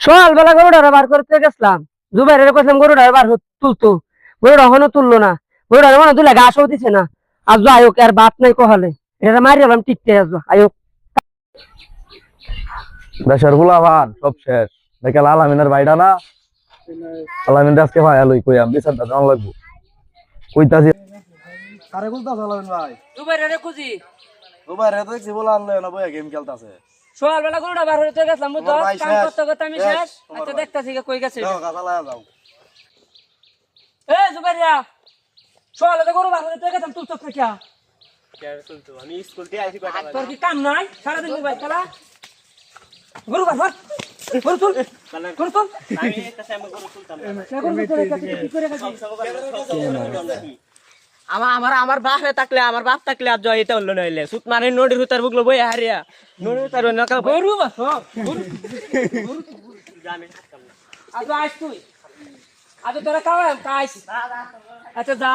সকালবেলা গরুটা বার করতে গেছিলাম, জুবাইরের কইলাম গরুটা বার তুলতো, গরুটা এখনো তুললো না, গরুটা মনে তুলে ঘাসও দিছে না। আজ আয়োক আর বাপ নাই কহালে, এটা মারি এলাম টিকতে আজ আয়োক। দেশের গুলাবান সব শেষ দেখে আলামিনের ভাইটা না, আলামিন আজকে ভাই আলুই কই আমি বিচারটা জানা লাগবো কইতাছি। কারে বলতাছ আলামিন ভাই? জুবাইরের খুঁজি দুবার রে দেখছি বলা আনলে না বইয়া গেম খেলতাছে। সকালবেলা গরুটা বার হইতে গেছিলাম, বুঝছো তোমার ভাই কাম শেষ, করতে করতে আমি শেষ, শেষ। তোমার আচ্ছা ভাই। দেখতাছি কই গেছে। যাও গাছা লাগা যাও। এ জুবাইরিয়া, সকালে গরু বার হইতে গেছিলাম, তুলতো না কিয়া? আমি স্কুল থেকে আইছি কয়টা তোর কি কাম নাই? সারাদিন মোবাইল খেলা। গরু বার কর, গরু তুল, গরু তুল। আমি একটা সময় গরু তুলতাম না। গরু তুলে কি করে গেছিস? আমার বাপ থাকলে আমার বাপ থাকলে আর জয় এটা হলো নইলে সুত মারে নদীর হুতার বুকলো বই হারিয়া নদীর হুতার নকা গরু বাস গরু জানে আজ আইস তুই, আজ তোরা খাওয়া খাইস। আচ্ছা যা।